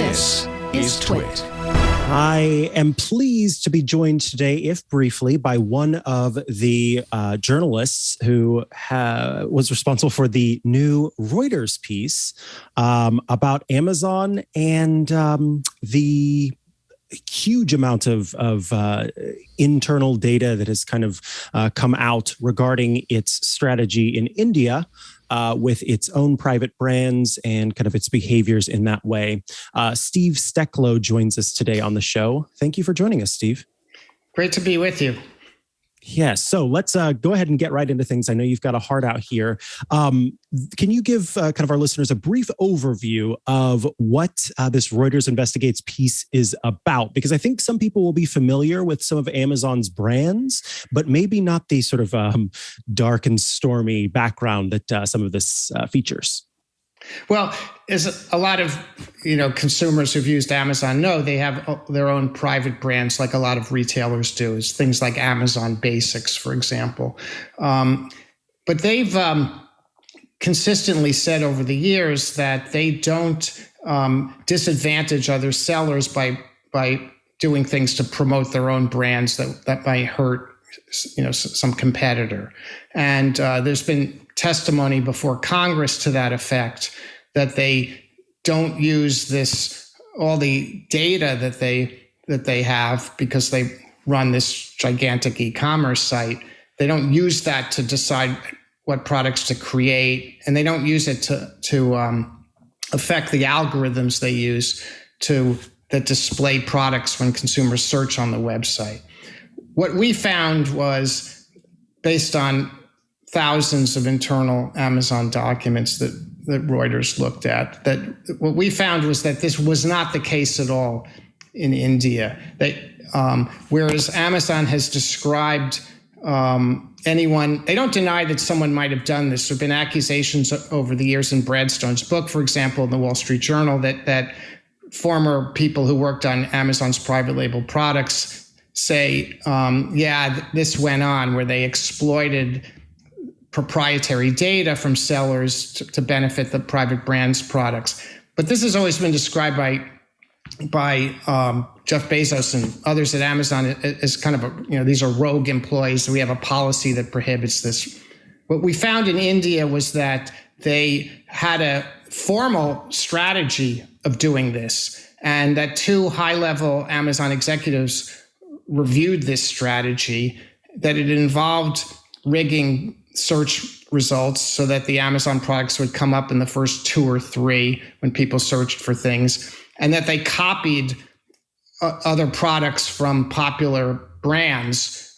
This is TWiT. I am pleased to be joined today, if briefly, by one of the journalists who was responsible for the new Reuters piece about Amazon and the huge amount of internal data that has kind of come out regarding its strategy in India with its own private brands and kind of its behaviors in that way. Steve Stecklow joins us today on the show. Thank you for joining us, Steve. Great to be with you. Yes. So let's go ahead and get right into things. I know you've got a heart out here. Can you give kind of our listeners a brief overview of what this Reuters Investigates piece is about? Because I think some people will be familiar with some of Amazon's brands, but maybe not the sort of dark and stormy background that some of this features. Well, as a lot of consumers who've used Amazon know, they have their own private brands, like a lot of retailers do. It's things like Amazon Basics, for example. But they've consistently said over the years that they don't disadvantage other sellers by doing things to promote their own brands that might hurt some competitor. And there's been testimony before Congress to that effect, that they don't use all the data that they have, because they run this gigantic e-commerce site. They don't use that to decide what products to create, and they don't use it to affect the algorithms they use that display products when consumers search on the website. What we found was, based on thousands of internal Amazon documents that Reuters looked at, that what we found was that this was not the case at all in India. Whereas Amazon has described anyone, they don't deny that someone might have done this. There have been accusations over the years in Bradstone's book, for example, in the Wall Street Journal, that former people who worked on Amazon's private label products say, this went on, where they exploited proprietary data from sellers to benefit the private brands products. But this has always been described by Jeff Bezos and others at Amazon as kind of these are rogue employees. So we have a policy that prohibits this. What we found in India was that they had a formal strategy of doing this, and that two high-level Amazon executives reviewed this strategy, that it involved rigging search results so that the Amazon products would come up in the first 2 or 3 when people searched for things, and that they copied other products from popular brands,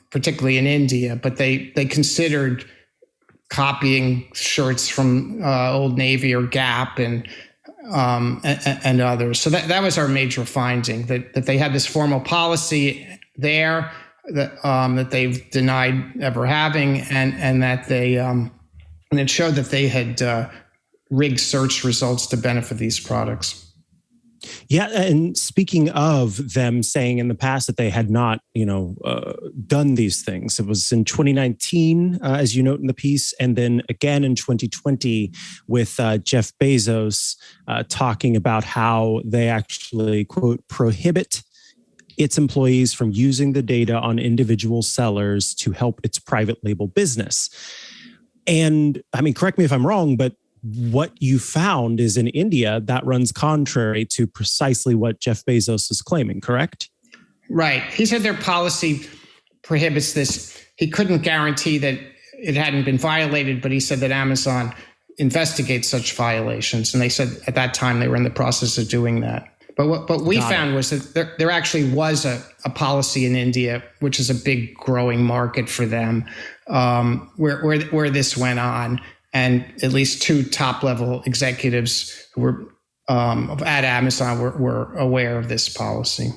particularly in India, but they considered copying shirts from Old Navy or Gap and others. So that was our major finding, that they had this formal policy there that they've denied ever having, and that and it showed that they had rigged search results to benefit these products. Yeah, and speaking of them saying in the past that they had not, done these things, it was in 2019, as you note in the piece, and then again in 2020 with Jeff Bezos talking about how they actually, quote, prohibit its employees from using the data on individual sellers to help its private label business. And I mean, correct me if I'm wrong, but what you found is in India, that runs contrary to precisely what Jeff Bezos is claiming, correct? Right. He said their policy prohibits this. He couldn't guarantee that it hadn't been violated, but he said that Amazon investigates such violations. And they said at that time they were in the process of doing that. But what we found was that there actually was a policy in India, which is a big growing market for them, where this went on. And at least 2 top-level executives who were at Amazon were aware of this policy.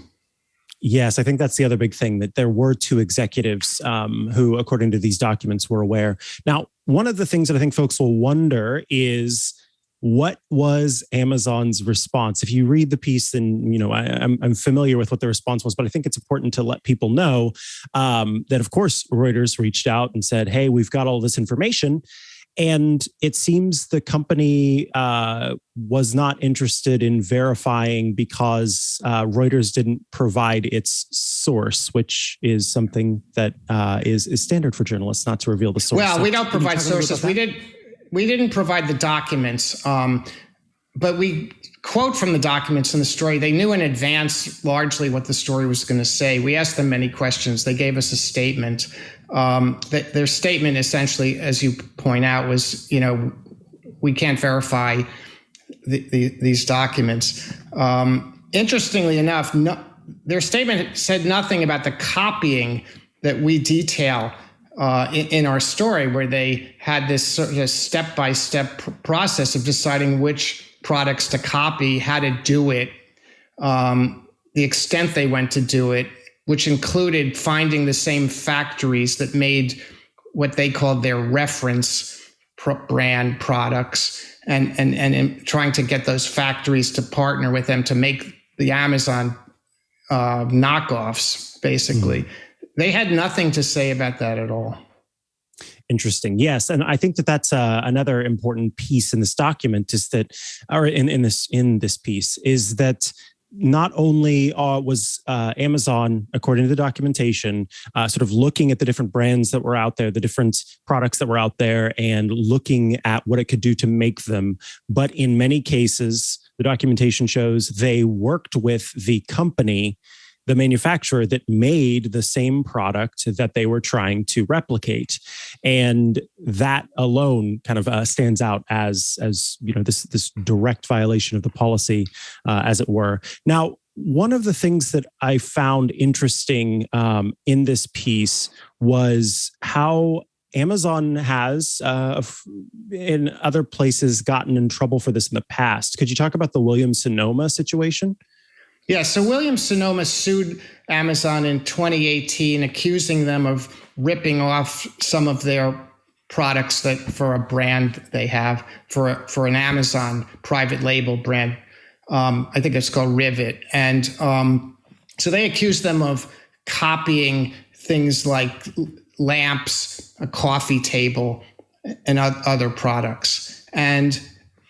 Yes, I think that's the other big thing, that there were 2 executives who, according to these documents, were aware. Now, one of the things that I think folks will wonder is, what was Amazon's response? If you read the piece, then I'm familiar with what the response was, but I think it's important to let people know that, of course, Reuters reached out and said, "Hey, we've got all this information." And it seems the company was not interested in verifying because Reuters didn't provide its source, which is something that is standard for journalists, not to reveal the source. Well, we don't provide sources. We didn't provide the documents, but we quote from the documents in the story. They knew in advance largely what the story was going to say. We asked them many questions. They gave us a statement. Their statement essentially, as you point out, was, we can't verify these documents. Interestingly enough, their statement said nothing about the copying that we detail in our story, where they had this sort of step-by-step process of deciding which products to copy, how to do it, the extent they went to do it, which included finding the same factories that made what they called their reference brand products, and trying to get those factories to partner with them to make the Amazon knockoffs, basically. Mm-hmm. They had nothing to say about that at all. Interesting. Yes. And I think that that's another important piece in this document is that, or in this piece, is that not only was Amazon, according to the documentation, sort of looking at the different brands that were out there, the different products that were out there, and looking at what it could do to make them, but in many cases, the documentation shows they worked with the company, the manufacturer that made the same product that they were trying to replicate. And that alone kind of stands out as this direct violation of the policy, as it were. Now, one of the things that I found interesting in this piece was how Amazon has, in other places, gotten in trouble for this in the past. Could you talk about the Williams-Sonoma situation? Yeah, so Williams-Sonoma sued Amazon in 2018, accusing them of ripping off some of their products that for a brand they have, for an Amazon private label brand. I think it's called Rivet. And so they accused them of copying things like lamps, a coffee table, and other products. And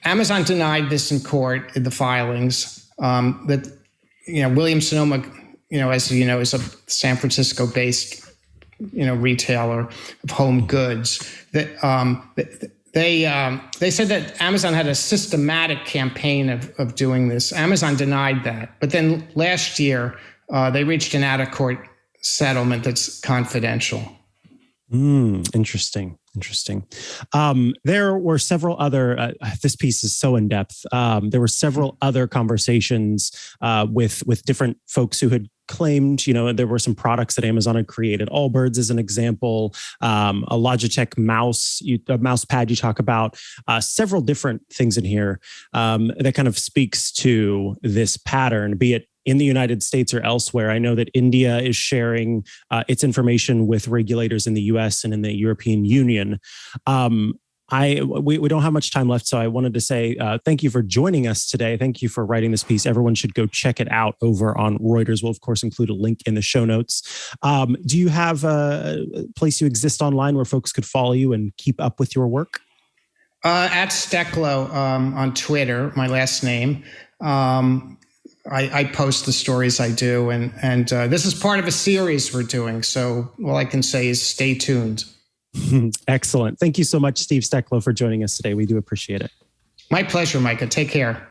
Amazon denied this in court in the filings. That Williams-Sonoma, as you know, is a San Francisco-based, retailer of home goods. That they said that Amazon had a systematic campaign of doing this. Amazon denied that, but then last year they reached an out-of-court settlement that's confidential. Interesting. There were several other, this piece is so in depth. There were several other conversations with different folks who had claimed, there were some products that Amazon had created. Allbirds is an example, a Logitech mouse pad you talk about, several different things in here that kind of speaks to this pattern, be it in the United States or elsewhere. I know that India is sharing its information with regulators in the US and in the European Union. We don't have much time left, so I wanted to say thank you for joining us today. Thank you for writing this piece. Everyone should go check it out over on Reuters. We'll, of course, include a link in the show notes. Do you have a place you exist online where folks could follow you and keep up with your work? At Stecklow on Twitter, my last name. I post the stories I do, and this is part of a series we're doing. So all I can say is stay tuned. Excellent. Thank you so much, Steve Stecklow, for joining us today. We do appreciate it. My pleasure, Mikah. Take care.